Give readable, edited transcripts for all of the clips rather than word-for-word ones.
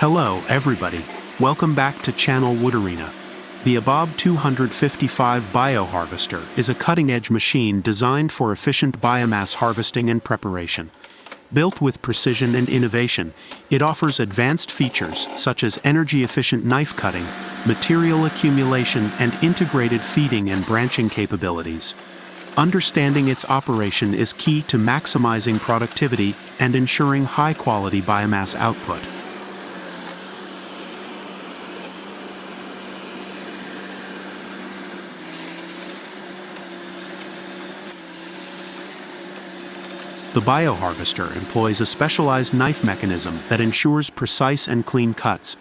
Hello everybody, welcome back to Channel Wood Arena. The ABOB 255 Bioharvester is a cutting-edge machine designed for efficient biomass harvesting and preparation. Built with precision and innovation, it offers advanced features such as energy-efficient knife cutting, material accumulation, and integrated feeding and branching capabilities. Understanding its operation is key to maximizing productivity and ensuring high-quality biomass output. The bioharvester employs a specialized knife mechanism that ensures precise and clean cuts.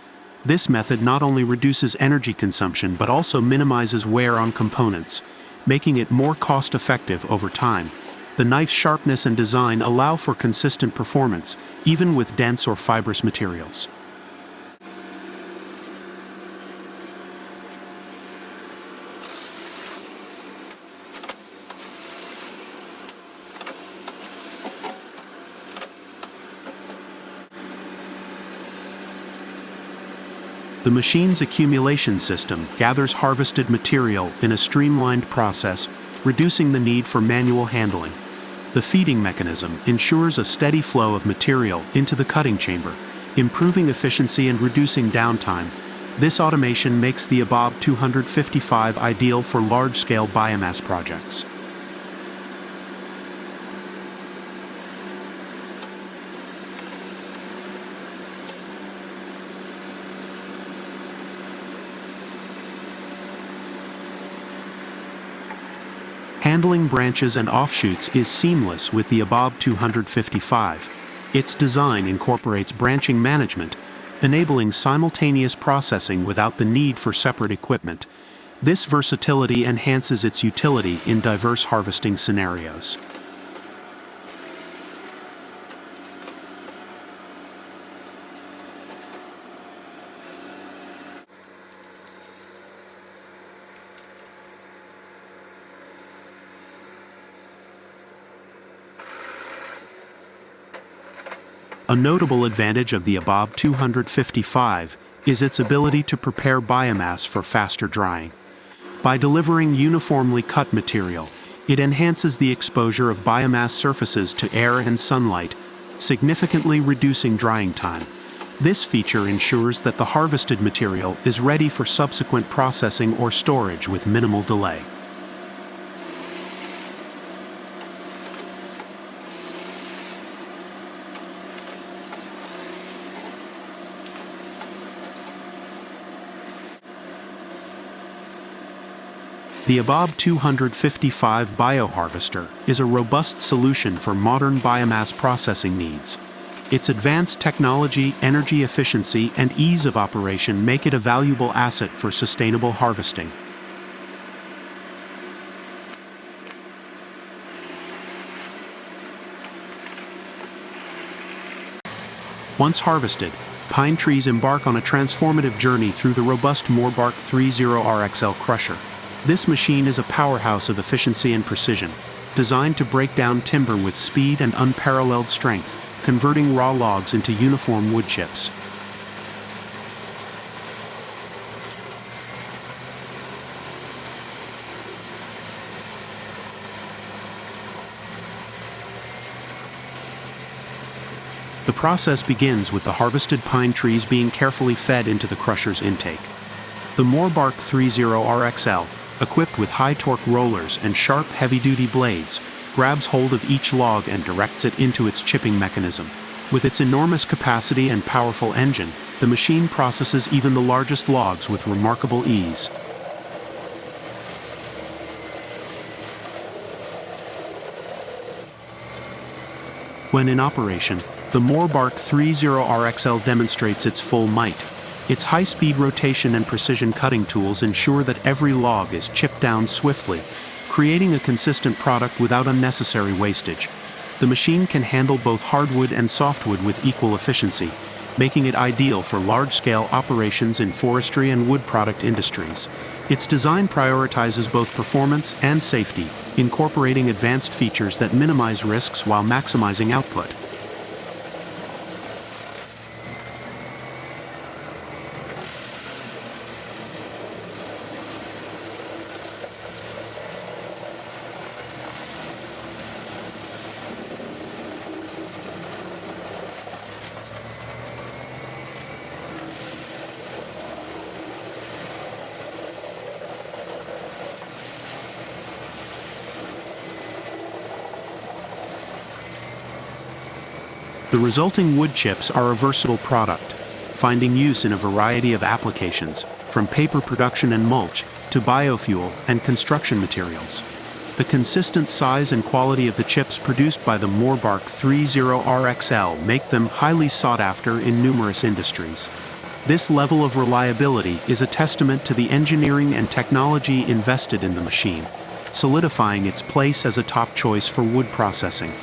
This method not only reduces energy consumption but also minimizes wear on components, making it more cost-effective over time. The knife's sharpness and design allow for consistent performance, even with dense or fibrous materials. The machine's accumulation system gathers harvested material in a streamlined process, reducing the need for manual handling. The feeding mechanism ensures a steady flow of material into the cutting chamber, improving efficiency and reducing downtime. This automation makes the ABOB 255 ideal for large-scale biomass projects. Handling branches and offshoots is seamless with the ABOB 255. Its design incorporates branching management, enabling simultaneous processing without the need for separate equipment. This versatility enhances its utility in diverse harvesting scenarios. A notable advantage of the ABOB 255 is its ability to prepare biomass for faster drying. By delivering uniformly cut material, it enhances the exposure of biomass surfaces to air and sunlight, significantly reducing drying time. This feature ensures that the harvested material is ready for subsequent processing or storage with minimal delay. The ABOB 255 Bioharvester is a robust solution for modern biomass processing needs. Its advanced technology, energy efficiency, and ease of operation make it a valuable asset for sustainable harvesting. Once harvested, pine trees embark on a transformative journey through the robust Morbark 30RXL crusher. This machine is a powerhouse of efficiency and precision, designed to break down timber with speed and unparalleled strength, converting raw logs into uniform wood chips. The process begins with the harvested pine trees being carefully fed into the crusher's intake. The Morbark 30RXL, equipped with high-torque rollers and sharp, heavy-duty blades, grabs hold of each log and directs it into its chipping mechanism. With its enormous capacity and powerful engine, the machine processes even the largest logs with remarkable ease. When in operation, the Morbark 30RXL demonstrates its full might. Its high-speed rotation and precision cutting tools ensure that every log is chipped down swiftly, creating a consistent product without unnecessary wastage. The machine can handle both hardwood and softwood with equal efficiency, making it ideal for large-scale operations in forestry and wood product industries. Its design prioritizes both performance and safety, incorporating advanced features that minimize risks while maximizing output. The resulting wood chips are a versatile product, finding use in a variety of applications, from paper production and mulch to biofuel and construction materials. The consistent size and quality of the chips produced by the Morbark 30RXL make them highly sought after in numerous industries. This level of reliability is a testament to the engineering and technology invested in the machine, solidifying its place as a top choice for wood processing.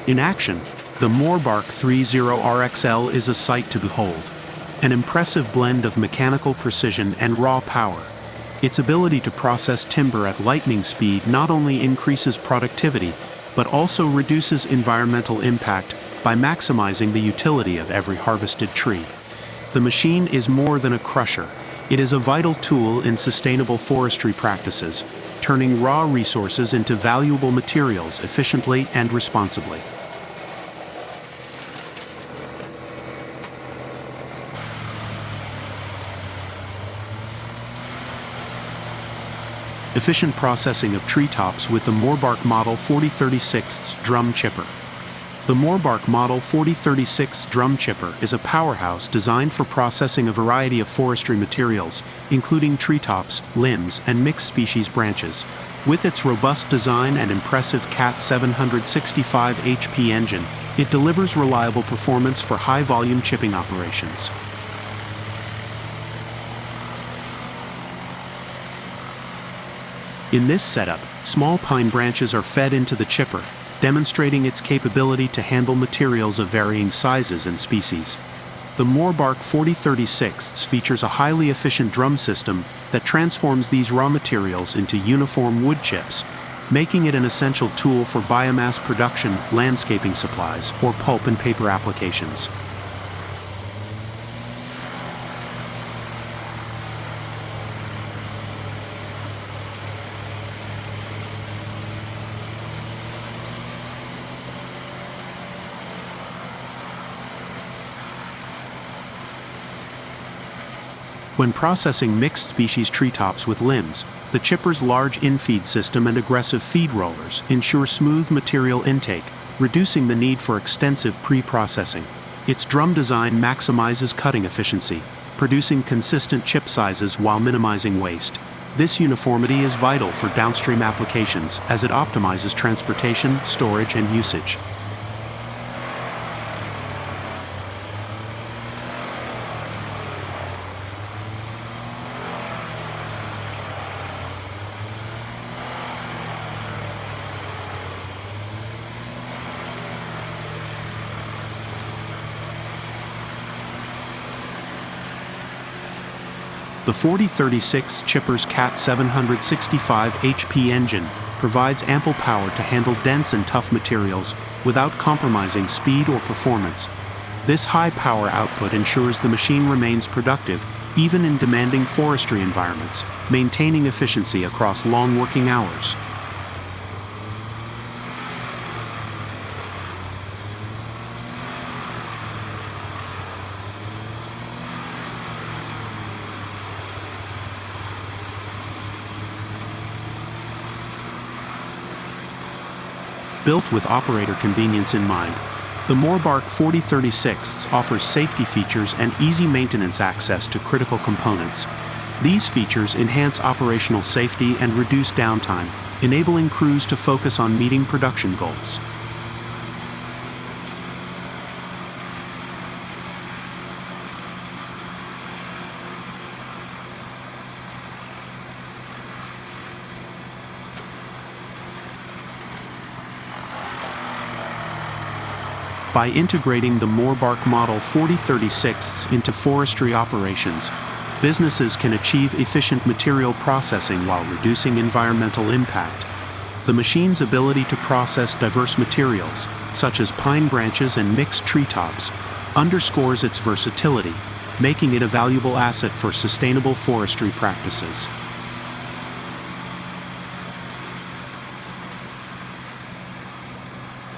In action, the Morbark 30RXL is a sight to behold. An impressive blend of mechanical precision and raw power. Its ability to process timber at lightning speed not only increases productivity, but also reduces environmental impact by maximizing the utility of every harvested tree. The machine is more than a crusher. It is a vital tool in sustainable forestry practices, turning raw resources into valuable materials efficiently and responsibly. Efficient processing of treetops with the Morbark Model 4036 drum chipper. The Morbark Model 4036 drum chipper is a powerhouse designed for processing a variety of forestry materials, including treetops, limbs, and mixed species branches. With its robust design and impressive CAT 765 HP engine, it delivers reliable performance for high-volume chipping operations. In this setup, small pine branches are fed into the chipper, demonstrating its capability to handle materials of varying sizes and species. The Morbark 4036 features a highly efficient drum system that transforms these raw materials into uniform wood chips, making it an essential tool for biomass production, landscaping supplies, or pulp and paper applications. When processing mixed-species treetops with limbs, the chipper's large infeed system and aggressive feed rollers ensure smooth material intake, reducing the need for extensive pre-processing. Its drum design maximizes cutting efficiency, producing consistent chip sizes while minimizing waste. This uniformity is vital for downstream applications as it optimizes transportation, storage, and usage. The 4036 chipper's CAT 765 HP engine provides ample power to handle dense and tough materials without compromising speed or performance. This high power output ensures the machine remains productive even in demanding forestry environments, maintaining efficiency across long working hours. Built with operator convenience in mind, the Morbark 4036 offers safety features and easy maintenance access to critical components. These features enhance operational safety and reduce downtime, enabling crews to focus on meeting production goals. By integrating the Morbark Model 4036 into forestry operations, businesses can achieve efficient material processing while reducing environmental impact. The machine's ability to process diverse materials, such as pine branches and mixed treetops, underscores its versatility, making it a valuable asset for sustainable forestry practices.